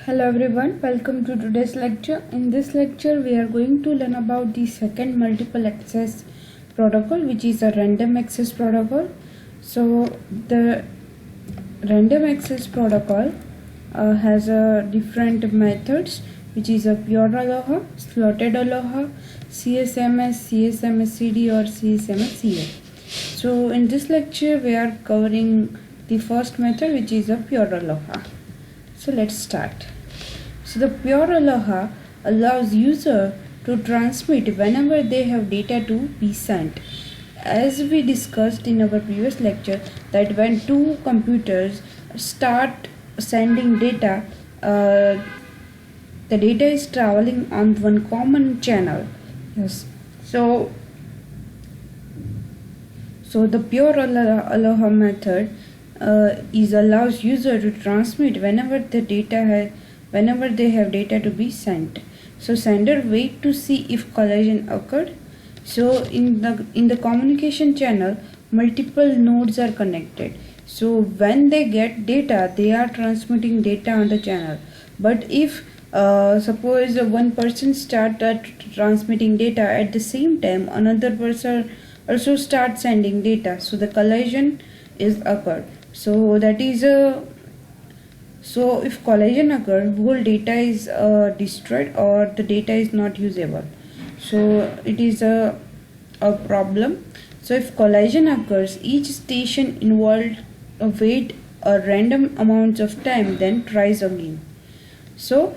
Hello everyone, welcome to today's lecture. In this lecture, we are going to learn about the second multiple access protocol, which is a random access protocol. So the random access protocol has different methods, which is a pure aloha, slotted aloha, CSMS, CSMS-CD or CSMS-CA. So in this lecture, we are covering the first method, which is a pure aloha. So let's start. So the pure aloha allows user to transmit whenever they have data to be sent. As we discussed in our previous lecture, that when two computers start sending data, the data is traveling on one common channel. Yes. So the pure aloha method allows user to transmit whenever they have data to be sent. So sender wait to see if collision occurred. So in the communication channel, multiple nodes are connected. So when they get data, they are transmitting data on the channel. But if suppose one person started transmitting data at the same time, another person also starts sending data, so the collision is occurred. So that is so if collision occurs, whole data is destroyed or the data is not usable. So it is a problem. So if collision occurs, each station involved wait a random amounts of time, then tries again. So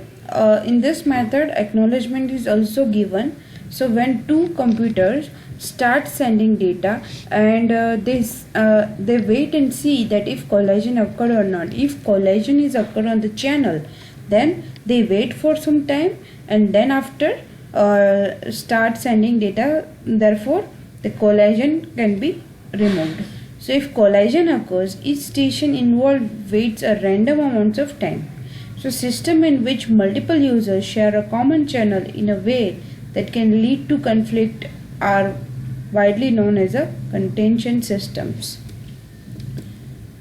in this method, acknowledgement is also given. So when two computers start sending data and they wait and see that if collision occurred or not. If collision is occurred on the channel, then they wait for some time and then after start sending data. Therefore the collision can be removed. So if collision occurs, each station involved waits a random amounts of time. So system in which multiple users share a common channel in a way that can lead to conflict are widely known as a contention systems.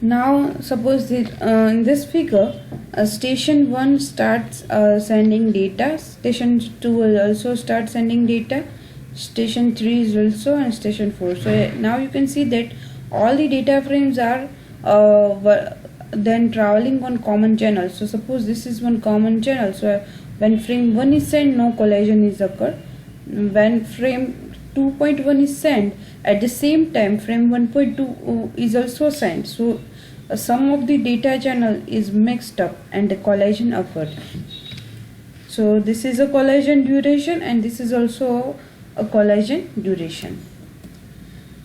Now suppose that in this figure, station 1 starts sending data, station 2 will also start sending data, station 3 is also, and station 4. So now you can see that all the data frames are then traveling on common channels. So suppose this is one common channel. So when frame 1 is sent, no collision is occurred. When frame 2.1 is sent, at the same time frame 1.2 is also sent. So some of the data channel is mixed up and the collision occurred. So this is a collision duration and this is also a collision duration.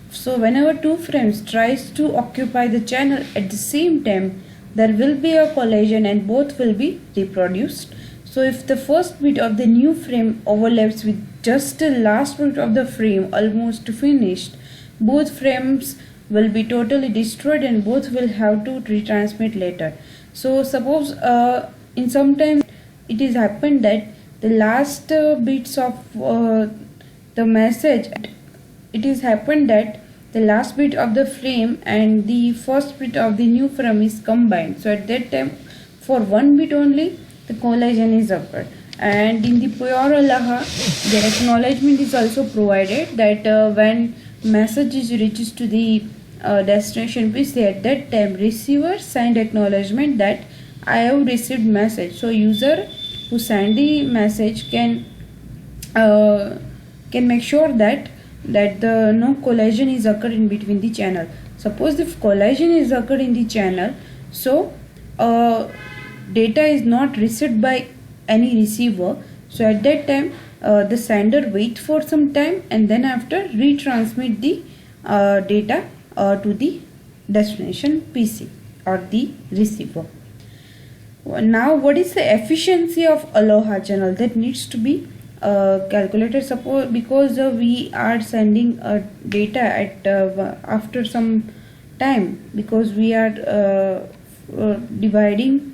So whenever two frames tries to occupy the channel at the same time, there will be a collision and both will be reproduced. So if the first bit of the new frame overlaps with just the last bit of the frame almost finished, both frames will be totally destroyed and both will have to retransmit later. So suppose in some time it is happened that the last bits of the message, it is happened that the last bit of the frame and the first bit of the new frame is combined. So at that time, for one bit only, the collision is occurred. And in the pure aloha, the acknowledgement is also provided that when message is reaches to the destination PC, at that time receiver send acknowledgement that I have received message. So user who send the message can make sure that the no collision is occurred in between the channel. Suppose if collision is occurred in the channel, so data is not received by any receiver. So at that time the sender wait for some time and then after retransmit the data to the destination PC or the receiver. Now what is the efficiency of aloha channel that needs to be calculated? Suppose because we are sending data at after some time, because we are dividing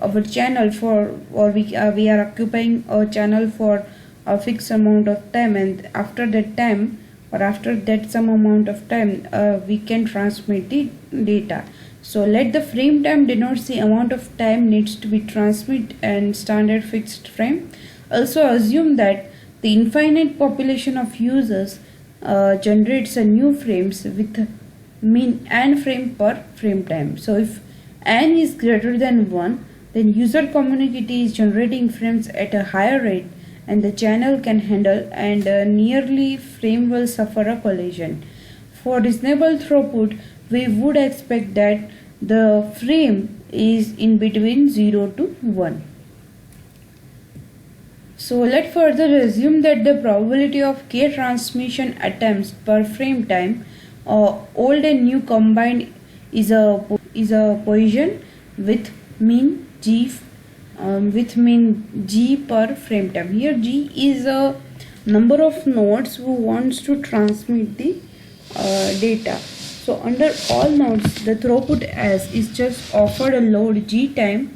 our channel for, or we are occupying a channel for a fixed amount of time, and after that time or after that some amount of time we can transmit the data. So let the frame time denotes the amount of time needs to be transmit and standard fixed frame. Also assume that the infinite population of users generates a new frames with mean n frame per frame time. So if n is greater than 1, then user community is generating frames at a higher rate and the channel can handle, and nearly frame will suffer a collision. For reasonable throughput, we would expect that the frame is in between 0 to 1. So let's further assume that the probability of k transmission attempts per frame time, old and new combined, is a Poisson with mean g per frame time. Here g is a number of nodes who wants to transmit the data. So under all nodes, the throughput S is just offered a load g times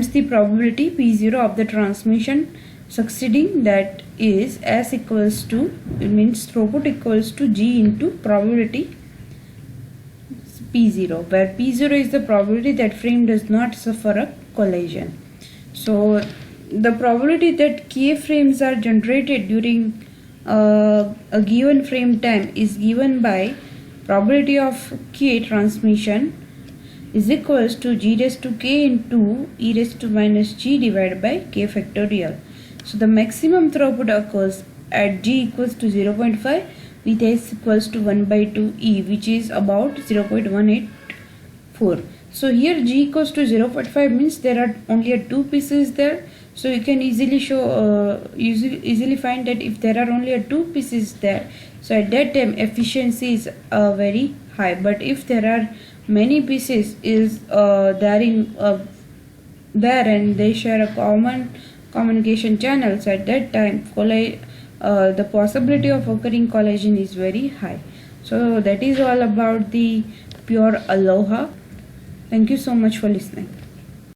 the probability P0 of the transmission succeeding, that is S equals to, it means throughput equals to G into probability P0, where P0 is the probability that frame does not suffer a collision. So the probability that k frames are generated during a given frame time is given by probability of k transmission is equals to g raised to k into e raised to minus g divided by k factorial. So the maximum throughput occurs at g equals to 0.5 with s equals to 1 by 2 e, which is about 0.184. So here g equals to 0.5 means there are only 2 pieces there. So you can easily easily find that if there are only 2 pieces there, so at that time efficiency is very high. But if there are many pieces is there and they share a common communication channel, so at that time the possibility of occurring collision is very high. So that is all about the pure Aloha. Thank you so much for listening.